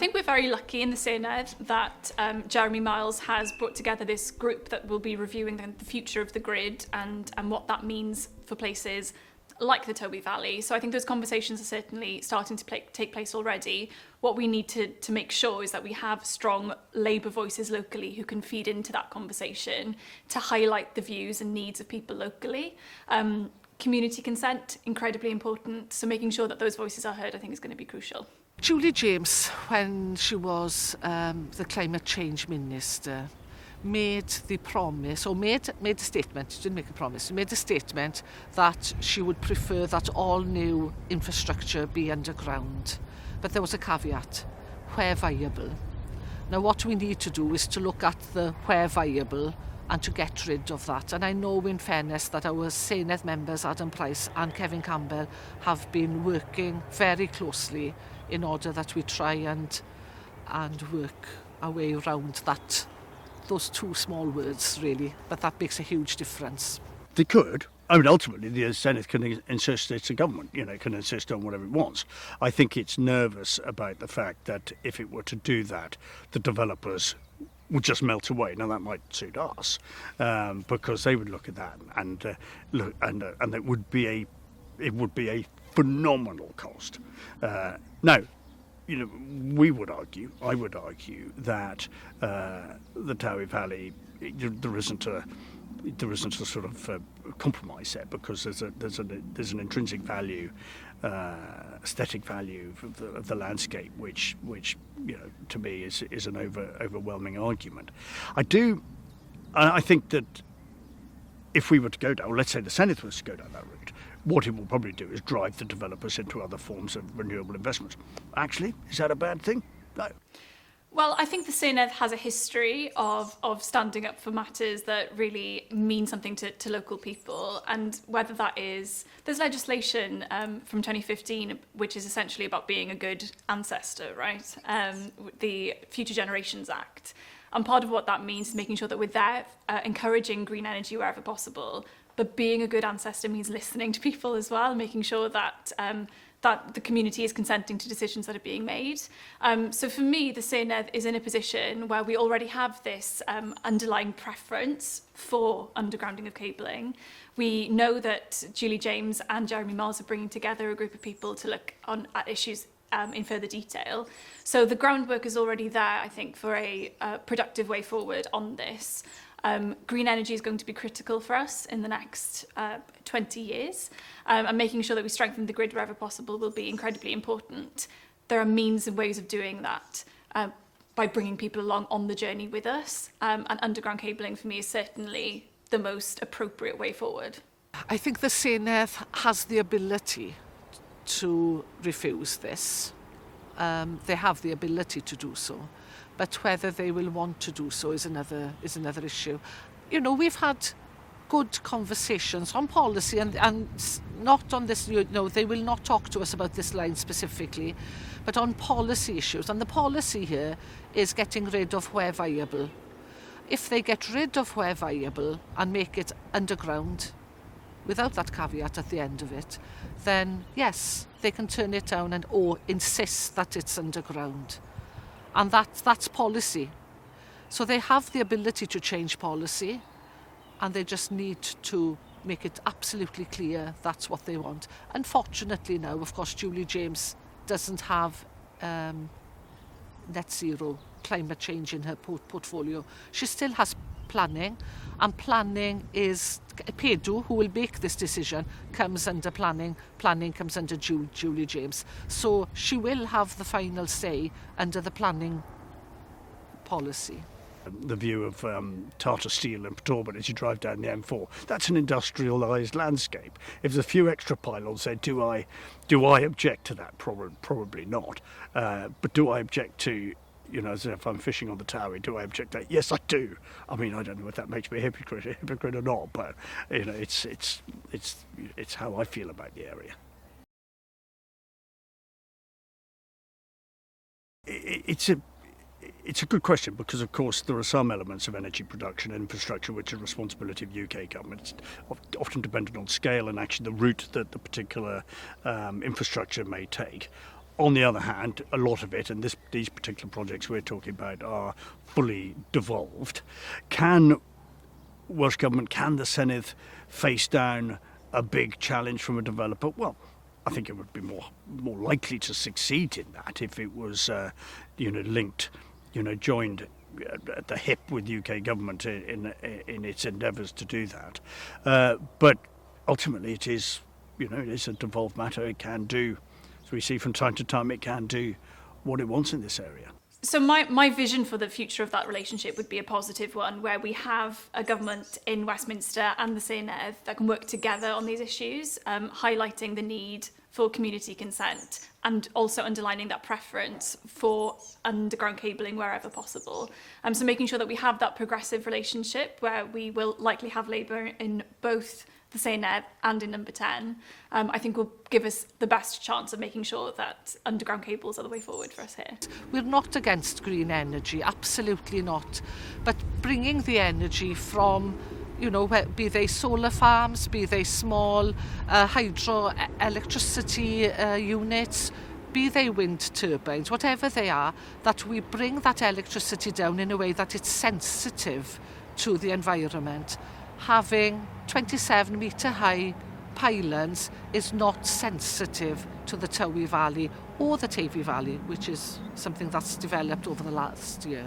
think we're very lucky in the Senedd that Jeremy Miles has brought together this group that will be reviewing the future of the grid and what that means for places like the Towy Valley. So I think those conversations are certainly starting to take place already. What we need to make sure is that we have strong Labour voices locally who can feed into that conversation to highlight the views and needs of people locally. Community consent, incredibly important. So making sure that those voices are heard, I think, is going to be crucial. Julie James, when she was the Climate Change Minister, made the promise, or made a statement, she didn't make a promise, she made a statement that she would prefer that all new infrastructure be underground. But there was a caveat, where viable. Now what we need to do is to look at the where viable and to get rid of that. And I know in fairness that our Senedd members, Adam Price and Kevin Campbell, have been working very closely in order that we try and work our way around that. Those two small words, really, but that makes a huge difference. They could. I mean, ultimately, the Senate can insist it's a government, can insist on whatever it wants. I think it's nervous about the fact that if it were to do that, the developers would just melt away. Now, that might suit us, because they would look at that and it would be a phenomenal cost. Now, I would argue that the Towy Valley, there isn't a sort of compromise there, because there's an intrinsic value, aesthetic value of the landscape, which to me is an overwhelming argument. I think that if we were to go down, or let's say the Senate was to go down that route, what it will probably do is drive the developers into other forms of renewable investments. Actually, is that a bad thing? No. Well, I think the Senedd has a history of standing up for matters that really mean something to local people, and whether that is, there's legislation from 2015 which is essentially about being a good ancestor, right? The Future Generations Act. And part of what that means is making sure that we're there encouraging green energy wherever possible, but being a good ancestor means listening to people as well, making sure that that the community is consenting to decisions that are being made. So for me, the Senedd is in a position where we already have this underlying preference for undergrounding of cabling. We know that Julie James and Jeremy Miles are bringing together a group of people to look at issues in further detail. So the groundwork is already there, I think, for a productive way forward on this. Green energy is going to be critical for us in the next 20 years, and making sure that we strengthen the grid wherever possible will be incredibly important. There are means and ways of doing that by bringing people along on the journey with us, and underground cabling for me is certainly the most appropriate way forward. I think the Senedd has the ability to refuse this. They have the ability to do so. But whether they will want to do so is another issue. We've had good conversations on policy and not on this, they will not talk to us about this line specifically, but on policy issues. And the policy here is getting rid of where viable. If they get rid of where viable and make it underground, without that caveat at the end of it, then yes, they can turn it down or insist that it's underground. And that's policy. So they have the ability to change policy, and they just need to make it absolutely clear that's what they want. Unfortunately now, of course, Julie James doesn't have net zero climate change in her portfolio. She still has planning, and planning is Pedro, who will make this decision, comes under planning. Planning comes under Julie James. So she will have the final say under the planning policy. The view of Tata Steel and Torben as you drive down the M4, that's an industrialised landscape. If there's a few extra pylons there, do I object to that? Probably not. But do I object to, as if I'm fishing on the Towy, do I object to that? Yes, I do. I mean, I don't know if that makes me a hypocrite or not, but it's how I feel about the area. It's a good question, because of course there are some elements of energy production and infrastructure which are responsibility of UK government. It's often dependent on scale and actually the route that the particular infrastructure may take. On the other hand, a lot of it, and these particular projects we're talking about are fully devolved. Can Welsh Government, can the Senedd face down a big challenge from a developer? Well, I think it would be more likely to succeed in that if it was, linked, joined at the hip with UK government in its endeavours to do that. But ultimately, it is a devolved matter. It can do, as we see from time to time, it can do what it wants in this area. So my vision for the future of that relationship would be a positive one, where we have a government in Westminster and the Senedd that can work together on these issues, highlighting the need for community consent and also underlining that preference for underground cabling wherever possible. So making sure that we have that progressive relationship where we will likely have Labour in both the Senedd and in number 10, I think will give us the best chance of making sure that underground cables are the way forward for us here. We're not against green energy, absolutely not. But bringing the energy from, be they solar farms, be they small hydro electricity units, be they wind turbines, whatever they are, that we bring that electricity down in a way that it's sensitive to the environment. Having 27-metre high pylons is not sensitive to the Towy Valley or the Tywi Valley, which is something that's developed over the last year.